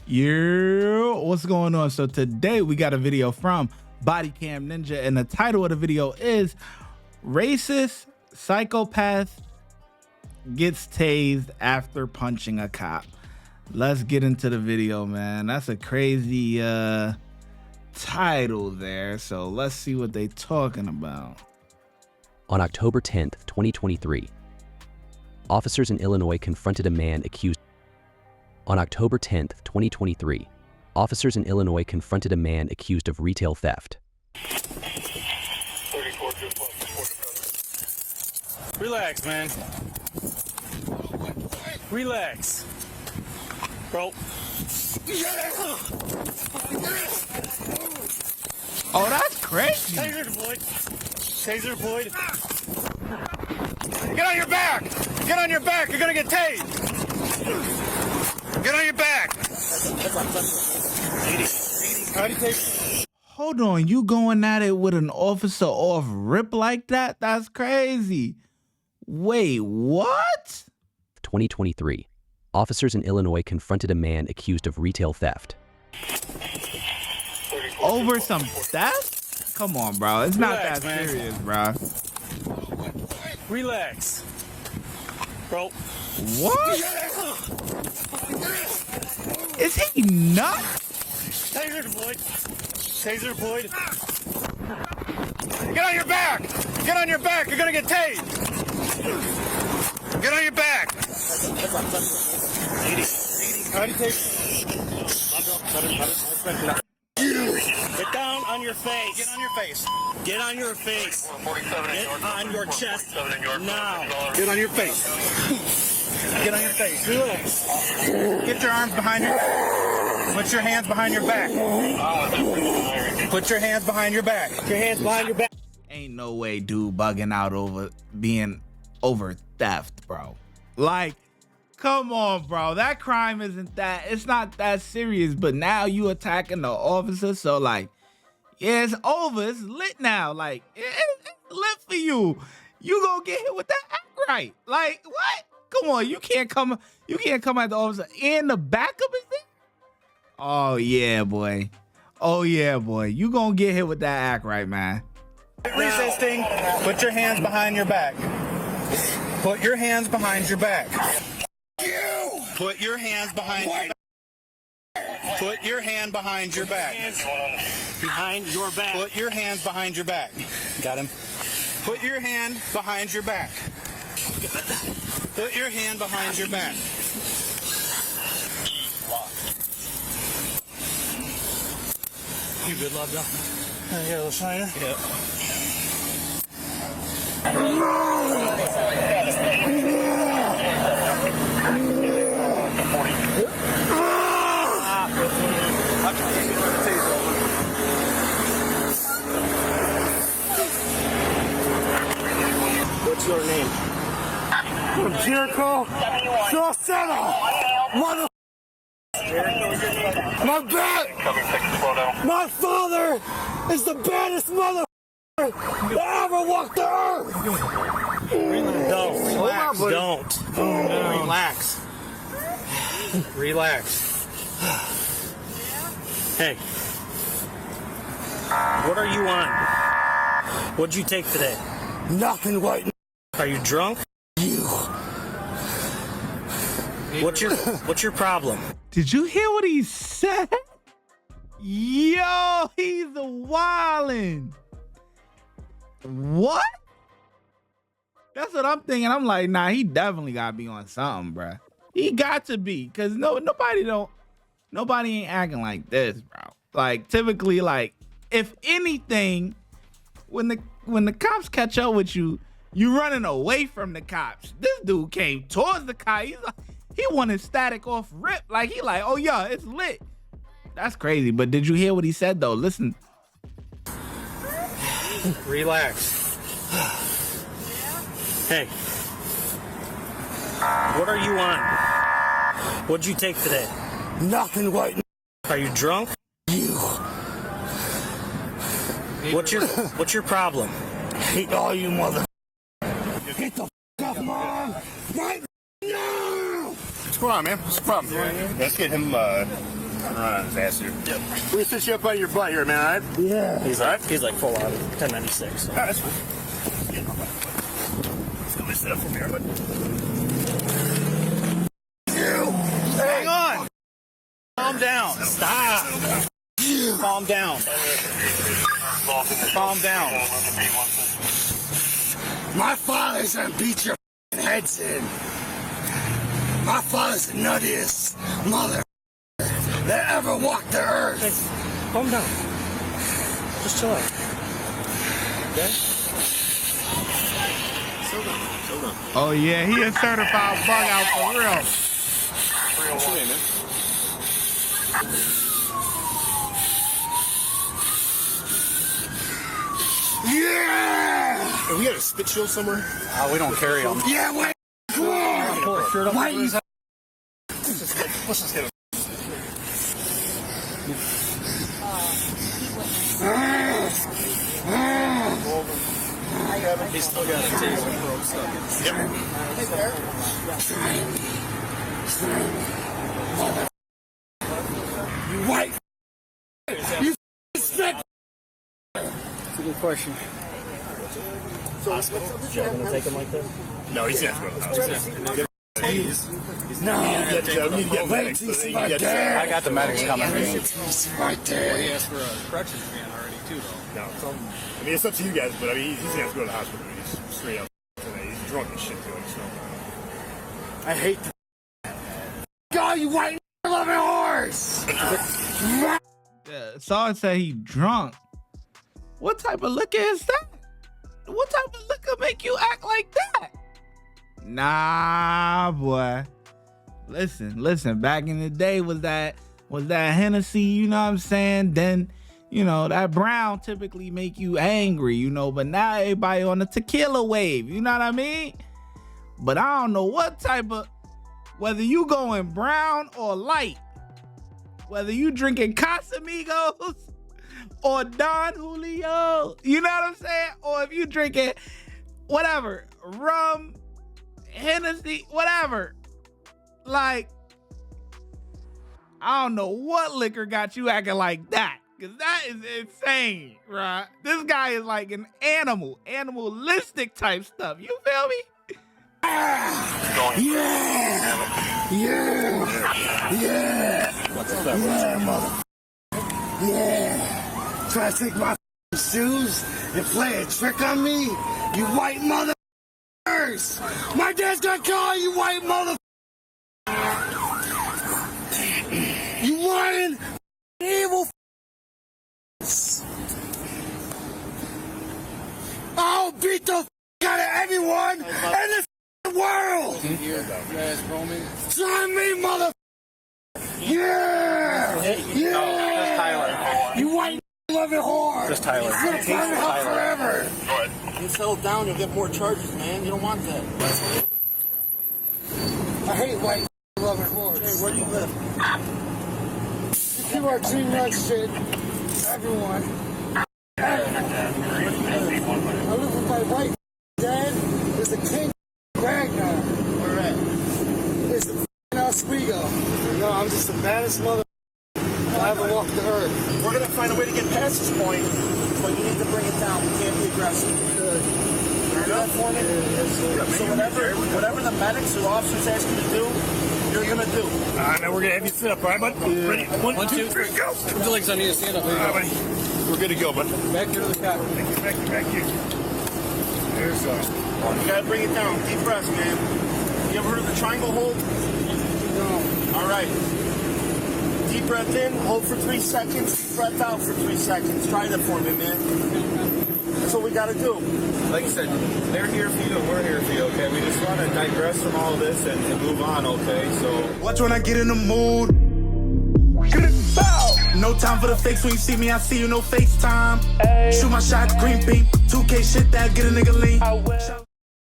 Yeah, what's going on? So today we got a video from Bodycam Ninja, and the title of the video is Racist Psychopath Gets Tased After Punching a Cop. Let's get into the video, man. That's a crazy title there. So let's see what they talking about. On October 10th, 2023, officers in Illinois confronted a man accused. On October 10th, 2023, officers in Illinois confronted a man accused of retail theft. Relax, man. Relax. Bro. Oh, that's crazy. Taser deployed. Taser deployed. Get on your back. Get on your back. You're going to get tased. Get on your back. Hold on, you going at it with an officer off rip like that? That's crazy. Wait, what? 2023, officers in Illinois confronted a man accused of retail theft. Over some theft? Come on, bro. It's not that serious, bro. Relax. Bro. What? Is he nuts? Taser deployed. Taser deployed. Get on your back. Get on your back. You're going to get tased. Get on your back. Get down on your face. Get on your face. Get on your face. Get on your chest now. Get on your face. Get on your face. Relax. Get your arms behind your back. Put your hands behind your back. Put your hands behind your back. Put your hands behind your back. Ain't no way dude bugging out over theft, bro. Like, come on, bro. That crime it's not that serious, but now you attacking the officer, so like, yeah, it's over. It's lit now. Like, it's lit for you. You gonna get hit with that act right. Like, what? Come on, you can't come at the officer in the back of his thing. Oh yeah, boy. Oh yeah, boy. You gonna get hit with that act right, man. Resisting. Put your hands behind your back. Put your hands behind your back. Put your hands behind your back. Put your hand behind your back. Behind your back. Put your hands behind your back. Got him. Put your hand behind your back. Put your hand behind your back. You good, love, though? Yeah, little shiner? Yeah. What's your name? Jericho Salcetta! Mother... My back! My father is the baddest mother that ever walked the earth! Don't. Relax. Don't. Relax. Relax. Hey. What are you on? What'd you take today? Nothing right now. Are you drunk? You. What's your problem? Did you hear what he said? Yo, he's a wildin'. What? That's what I'm thinking. I'm like, nah, he definitely gotta be on something, bruh. He got to be, cause nobody ain't acting like this, bro. Like typically, like if anything, when the cops catch up with you, you running away from the cops. This dude came towards the cop. He wanted static off rip. Like he like, oh yeah, it's lit. That's crazy. But did you hear what he said though? Listen. Relax. Hey. What are you on? What'd you take today? Nothing right now. Are you drunk? You. What's your problem? I hate all you mother. Get the f*** off, Mom! Right now! What's going on, man? What's the problem? Let's get him Run on his ass here. Yep. We fit you up on your butt here, man, all right? Yeah. He's like full out of 1096. So. All right, that's fine. Let me sit up from here, but... Hang on! Calm down. Stop. Calm down. Calm down. My father's gonna beat your heads in. My father's the nuttiest mother that ever walked the earth. Hey, calm down. Just chill out. Okay? Slow down. Oh yeah, he a certified bug out for real. What's your name, man? Yeah! Hey, we got a spit shield somewhere? We don't carry them. Yeah, wait. Come on. Pull our shirt up. Why you... Let's just get him. He's still got a taser pro stuff. Yep. You white... You respect... That's a good question. Hospital? Should I gonna take him like that? No, he's gonna have to go to the hospital. No. We need to get medics. Wait, see my dad. I got the medics coming. See my dad. He asked for a corrections van already too, though. No, I mean, it's up to you guys, but I mean, he's gonna have to go to the hospital. He's straight up today. He's drunk as shit, too. So. I hate the... God, you white loving horse! Saw say he drunk. What type of liquor is that? What type of liquor make you act like that? Nah, boy. Listen. Back in the day, was that Hennessy? You know what I'm saying? Then, you know, that brown typically make you angry, you know. But now everybody on the tequila wave. You know what I mean? But I don't know what type of, whether you going brown or light, whether you drinking Casamigos or Don Julio, you know what I'm saying? Or if you drinking whatever, rum, Hennessy, whatever. Like, I don't know what liquor got you acting like that. Cause that is insane, right? This guy is like an animalistic type stuff. You feel me? Yeah. Try to take my shoes and play a trick on me? You white mother. My dad's gonna call you white mother. You lying evil. I'll beat the out of everyone in this world. Try me, mother. Yeah. You white loving whore. Just Tyler. You're gonna find out forever. You settle down, you'll get more charges, man. You don't want that. I hate white loving whores. Hey, where do you live? You are treating that shit, everyone. I live with my white dad. Is the king Ragnar. Where at? It's the Oswego. No, I'm just the baddest mother I ever walked the earth. We're gonna find a way to get past this point, but you need to bring it down. We can't be aggressive. Good. You heard that for me? So whatever the medics or officers ask you to do, you're gonna do. All right, now we're gonna have you sit up, all right, bud? Ready? One, two, three, go! Put your legs on you, stand up. There you All go. right, buddy. We're good to go, bud. Back here to the cot. Back here. There's You gotta bring it down. Deep breaths, man. You ever heard of the triangle hold? No. All right. Deep breath in, hold for 3 seconds, deep breath out for 3 seconds. Try that for me, man. That's what we gotta do. Like I said, they're here for you and we're here for you, okay? We just want to digress from all of this and move on, okay? So Watch when I get in the mood. No time for the fakes. When you see me, I see you, no FaceTime. Shoot my shot, green beam. 2K shit that get a nigga lean.